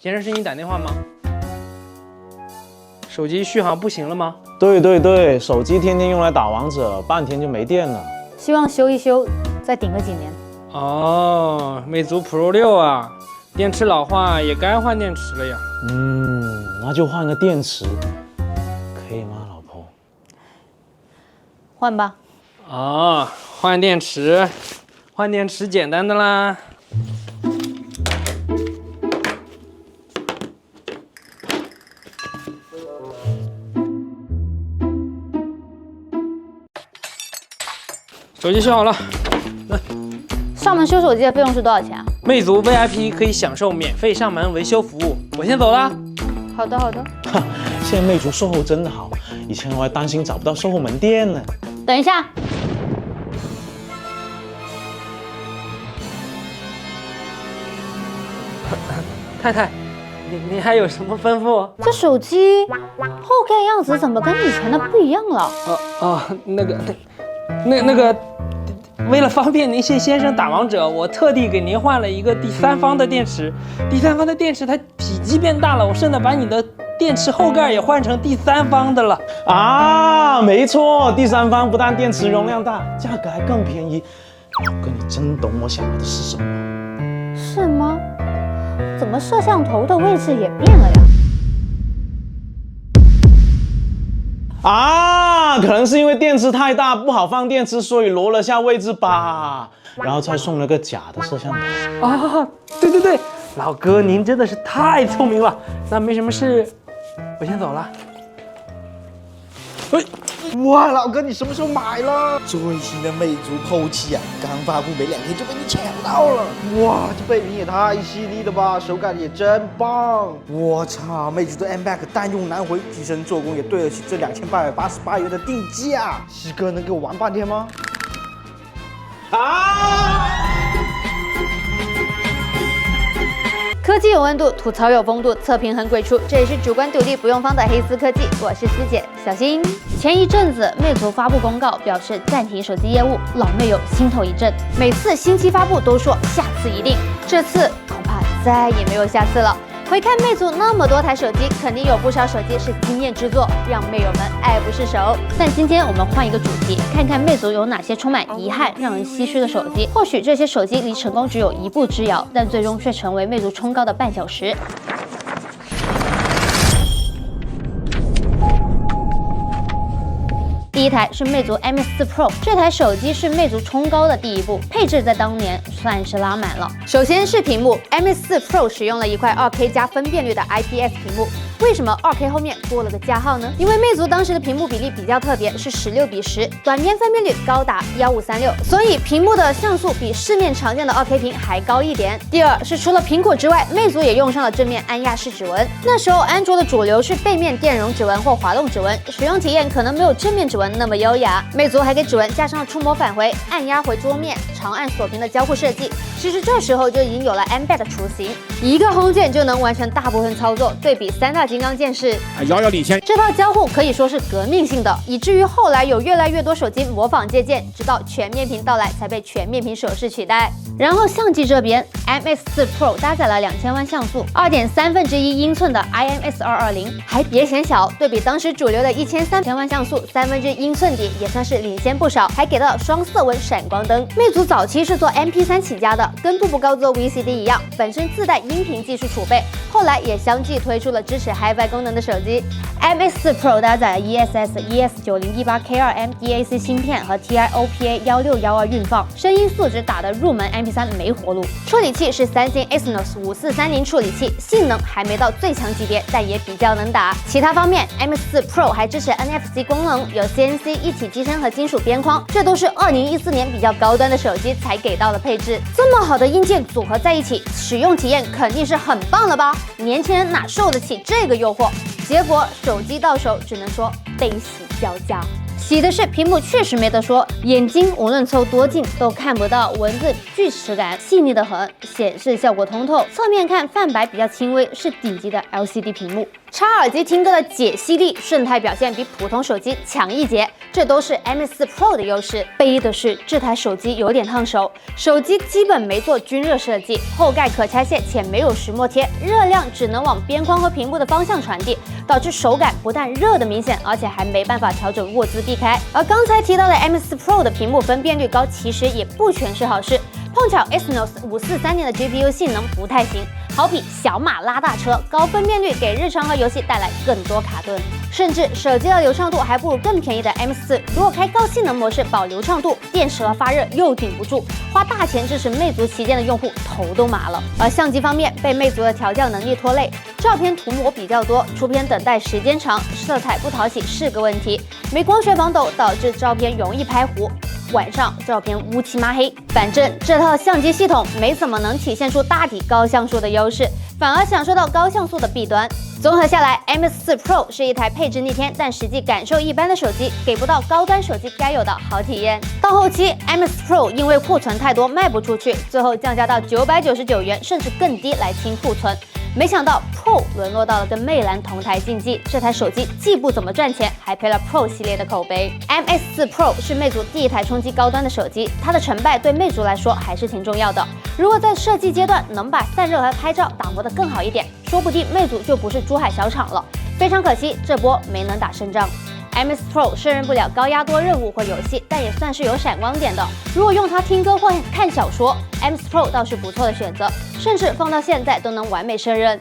先生是你打电话吗？手机续航不行了吗？对，手机天天用来打王者，半天就没电了。希望修一修，再顶个几年。哦，魅族 Pro 6啊，电池老化也该换电池了呀。那就换个电池，可以吗，老婆？换吧。哦，换电池简单的啦。手机修好了，上门修手机的费用是多少钱啊？魅族 VIP 可以享受免费上门维修服务。我先走了。好的。现在魅族售后真的好，以前我还担心找不到售后门店呢。等一下，太太，你还有什么吩咐？这手机后盖样子怎么跟以前的不一样了？那个，为了方便您先生打王者，我特地给您换了一个第三方的电池。第三方的电池它体积变大了，我顺带把你的电池后盖也换成第三方的了。啊，没错，第三方不但电池容量大，价格还更便宜。老哥，你真懂我想要的是什么？是吗？怎么摄像头的位置也变了呀？可能是因为电池太大不好放电池，所以挪了下位置吧。然后再送了个假的摄像头。啊，对，老哥您真的是太聪明了。那没什么事，我先走了。哇，老哥，你什么时候买了？最新的魅族 Pro 7啊，刚发布没2天就被你抢到了。哇，这背屏也太犀利了吧，手感也真棒。我操，魅族的 M Back 单用难回，机身做工也对得起这2888元的定价。西哥能给我玩半天吗？科技有温度，吐槽有风度，测评很鬼畜。这里是主观独立不用方的黑丝科技，我是思姐，小心。前一阵子，魅族发布公告表示暂停手机业务，老魅友心头一震。每次新机发布都说下次一定，这次恐怕再也没有下次了。回看魅族那么多台手机，肯定有不少手机是惊艳之作，让魅友们爱不释手。但今天我们换一个主题，看看魅族有哪些充满遗憾、让人唏嘘的手机。或许这些手机离成功只有一步之遥，但最终却成为魅族冲高的绊脚石。第一台是魅族 MX4 Pro， 这台手机是魅族冲高的第一步，配置在当年算是拉满了。首先是屏幕 ，MX4 Pro 使用了一块2K 加分辨率的 IPS 屏幕。为什么2K 后面多了个加号呢？因为魅族当时的屏幕比例比较特别，是16:10，短边分辨率高达1536，所以屏幕的像素比市面常见的2K 屏还高一点。第二是除了苹果之外，魅族也用上了正面按压式指纹。那时候安卓的主流是背面电容指纹或滑动指纹，使用体验可能没有正面指纹那么优雅。魅族还给指纹加上了触摸返回、按压回桌面、长按锁屏的交互设计。其实这时候就已经有了 M Back 的雏形，一个 Home 键就能完成大部分操作，对比3大金刚键是遥遥领先。这套交互可以说是革命性的，以至于后来有越来越多手机模仿借鉴，直到全面屏到来才被全面屏手势取代。然后相机这边 ，MX4 Pro 搭载了2000万像素、2.1/3英寸的 IMX220，还别嫌小，对比当时主流的1300万像素、1/3英寸底，也算是领先不少，还给了双色纹闪光灯。魅族早期是做 MP3 起家的，跟步步高做 VCD 一样，本身自带音频技术储备，后来也相继推出了支持 HiFi 功能的手机。MX4 Pro 搭载了 ESS ES9018K2M DAC 芯片和 TI-OPA 1612运放，声音素质打的入门 MP3没活路。处理器是三星 Exynos 5430处理器，性能还没到最强级别，但也比较能打。其他方面 ，MX4 Pro 还支持 NFC 功能，有 CNC 一体机身和金属边框，这都是2014年比较高端的手机才给到的配置。这么好的硬件组合在一起，使用体验肯定是很棒了吧？年轻人哪受得起这个诱惑？结果手机到手，只能说悲喜交加。喜的是屏幕确实没得说，眼睛无论凑多近都看不到，文字锯齿感细腻的很，显示效果通透。侧面看泛白比较轻微，是顶级的 LCD 屏幕。插耳机听歌的解析力、顺态表现比普通手机强一截，这都是 M4 Pro 的优势。悲的是这台手机有点烫手，手机基本没做均热设计，后盖可拆卸且没有石墨贴，热量只能往边框和屏幕的方向传递，导致手感不但热的明显，而且还没办法调整握姿避开。而刚才提到的 M4 Pro 的屏幕分辨率高，其实也不全是好事。碰巧 Exynos 543的 GPU 性能不太行，好比小马拉大车，高分辨率给日常和游戏带来更多卡顿，甚至手机的流畅度还不如更便宜的 M4。如果开高性能模式保流畅度，电池和发热又顶不住，花大钱支持魅族旗舰的用户头都麻了。而相机方面被魅族的调教能力拖累，照片涂抹比较多，出片等待时间长，色彩不讨喜是个问题，没光学防抖导致照片容易拍糊。晚上照片乌漆麻黑，反正这套相机系统没怎么能体现出大底高像素的优势，反而享受到高像素的弊端。综合下来 ，M4 Pro 是一台配置逆天但实际感受一般的手机，给不到高端手机该有的好体验。到后期 ，M4 Pro 因为库存太多卖不出去，最后降价到999元，甚至更低来清库存。没想到 Pro 沦落到了跟魅蓝同台竞技，这台手机既不怎么赚钱，还赔了 Pro 系列的口碑。M4 Pro 是魅族第一台冲击高端的手机，它的成败对魅族来说还是挺重要的。如果在设计阶段能把散热和拍照打磨得更好一点，说不定魅族就不是珠海小厂了。非常可惜，这波没能打胜仗。M4 Pro 胜任不了高压多任务或游戏，但也算是有闪光点的。如果用它听歌或看小说 ，M4 Pro 倒是不错的选择，甚至放到现在都能完美胜任。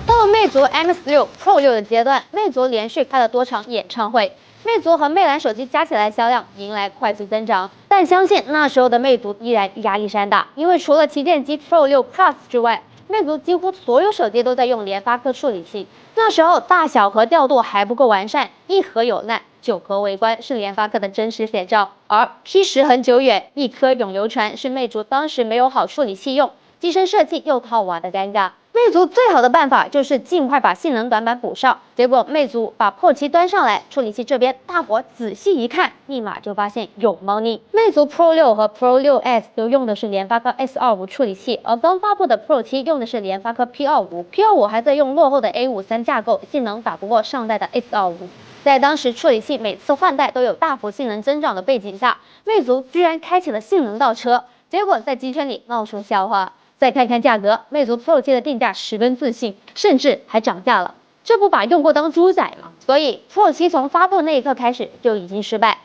到了魅族 M6 Pro 6的阶段，魅族连续开了多场演唱会，魅族和魅蓝手机加起来销量迎来快速增长。但相信那时候的魅族依然压力山大，因为除了旗舰机 Pro 6 Plus 之外，魅族几乎所有手机都在用联发科处理器，那时候大小和调度还不够完善，一核有难，9核围观是联发科的真实写照。而 P10恒久远，一颗永流传是魅族当时没有好处理器用，机身设计又套娃的尴尬。魅族最好的办法就是尽快把性能短板补上，结果魅族把 Pro 7端上来，处理器这边大伙仔细一看，立马就发现有猫腻。魅族 Pro 6和 Pro 6S 都用的是联发科 S25 处理器，而刚发布的 Pro 7用的是联发科 P25 还在用落后的 A53 架构，性能打不过上代的 S25。在当时处理器每次换代都有大幅性能增长的背景下，魅族居然开启了性能倒车，结果在机圈里闹出笑话。再看看价格，魅族 Pro 7的定价十分自信，甚至还涨价了，这不把用户当猪仔吗？所以 Pro 7从发布那一刻开始就已经失败，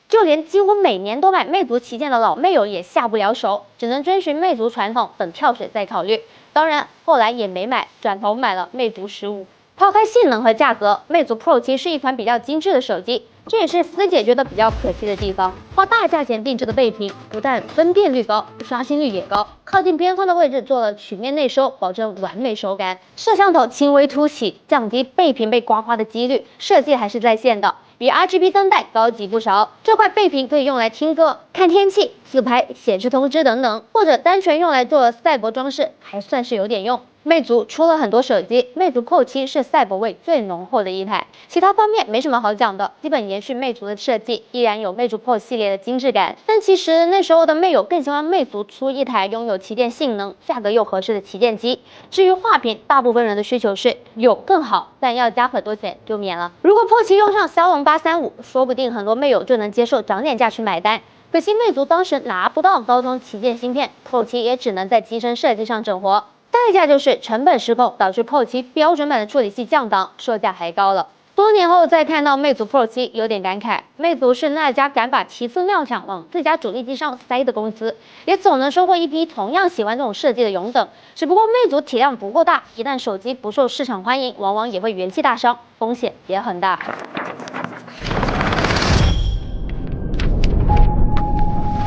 就连几乎每年都买魅族旗舰的老魅友也下不了手，只能遵循魅族传统，等跳水再考虑。当然后来也没买，转头买了魅族15。抛开性能和价格，魅族 Pro 7是一款比较精致的手机，这也是思姐觉得比较可惜的地方。花大价钱定制的背屏，不但分辨率高，刷新率也高，靠近边框的位置做了曲面内收，保证完美手感。摄像头轻微凸起，降低背屏被刮花的几率，设计还是在线的，比 RGB 灯带高级不少。这块背屏可以用来听歌、看天气、自拍、显示通知等等，或者单纯用来做赛博装饰，还算是有点用。魅族出了很多手机，魅族 Pro 7是赛博味最浓厚的一台，其他方面没什么好讲的，基本延续魅族的设计，依然有魅族 Pro 系列的精致感。但其实那时候的魅友更希望魅族出一台拥有旗舰性能、价格又合适的旗舰机。至于画屏，大部分人的需求是有更好，但要加很多钱就免了。如果 Pro 7用上骁龙835，说不定很多魅友就能接受涨点价去买单。可惜魅族当时拿不到高通旗舰芯片 ，Pro 7也只能在机身设计上整活。代价就是成本失控，导致 Pro 7标准版的处理器降档，售价还高了。多年后再看到魅族 Pro 7，有点感慨，魅族是那家敢把提速量产往自家主力机上塞的公司，也总能收获一批同样喜欢这种设计的拥趸。只不过魅族体量不够大，一旦手机不受市场欢迎，往往也会元气大伤，风险也很大。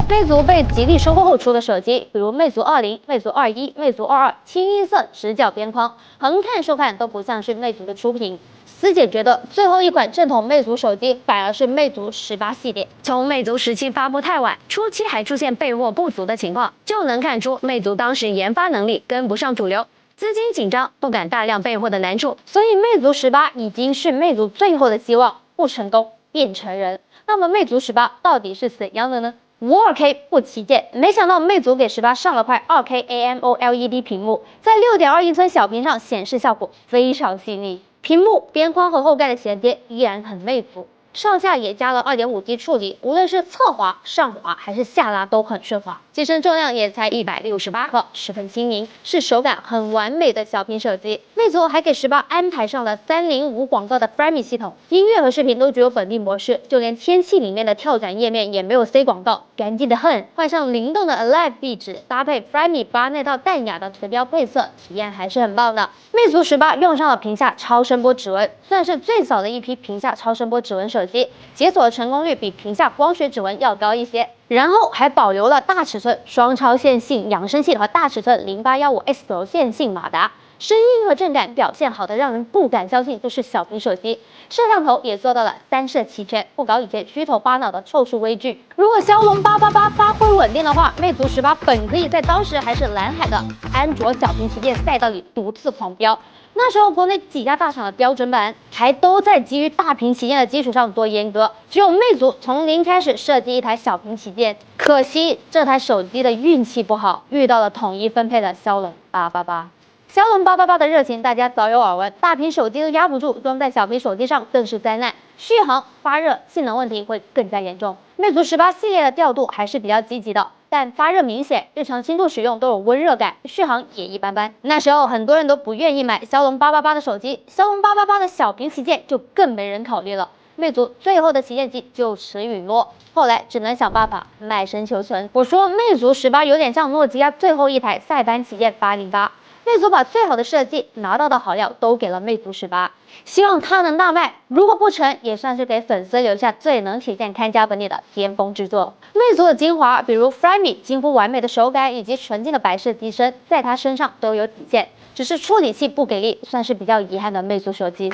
魅族被吉利收购后出的手机，比如魅族20、魅族21、魅族22，清一色直角边框，横看竖看都不像是魅族的出品。思姐觉得最后一款正统魅族手机反而是魅族18系列。从魅族17发布太晚，初期还出现备货不足的情况，就能看出魅族当时研发能力跟不上主流，资金紧张，不敢大量备货的难处。所以魅族18已经是魅族最后的希望，不成功变成人。那么魅族18到底是怎样的呢？ 5.2K 不旗舰，没想到魅族给18上了块 2K AMOLED 屏幕，在6.2英寸小屏上显示效果非常细腻，屏幕边框和后盖的衔接依然很魅族。上下也加了 2.5D 处理，无论是侧滑、上滑还是下拉都很顺滑。机身重量也才168克，十分轻盈，是手感很完美的小屏手机。魅族还给18安排上了305广告的 Framee 系统，音乐和视频都只有本地模式，就连天气里面的跳转页面也没有 C 广告，干净的很。换上灵动的 Alive 壁纸，搭配 Framee 8那套淡雅的图标配色，体验还是很棒的。魅族18用上了屏下超声波指纹，算是最早的一批屏下超声波指纹手机，解锁成功率比屏下光学指纹要高一些。然后还保留了大尺寸双超线性扬声器和大尺寸0815 X 线性马达，声音和震感表现好的让人不敢相信这是小屏手机。摄像头也做到了3摄齐全，不搞以前虚头巴脑的凑数微距。如果骁龙888发挥稳定的话，魅族18本可以在当时还是蓝海的安卓小屏旗舰赛道里独自狂飙。那时候国内几家大厂的标准版还都在基于大屏旗舰的基础上做阉割，只有魅族从零开始设计一台小屏旗舰。可惜这台手机的运气不好，遇到了统一分配的骁龙888。骁龙888的热情大家早有耳闻，大屏手机都压不住，装在小屏手机上更是灾难，续航、发热、性能问题会更加严重。魅族18系列的调度还是比较积极的，但发热明显，日常轻度使用都有温热感，续航也一般般。那时候很多人都不愿意买骁龙888的手机，骁龙888的小屏旗舰就更没人考虑了。魅族最后的旗舰机就此陨落，后来只能想办法卖身求存。我说魅族18有点像诺基亚最后一台塞班旗舰808。魅族把最好的设计、拿到的好料都给了魅族18，希望它能大卖。如果不成，也算是给粉丝留下最能体现看家本领的巅峰之作。魅族的精华，比如 Framee 几乎完美的手感以及纯净的白色机身，在它身上都有体现，只是处理器不给力，算是比较遗憾的魅族手机。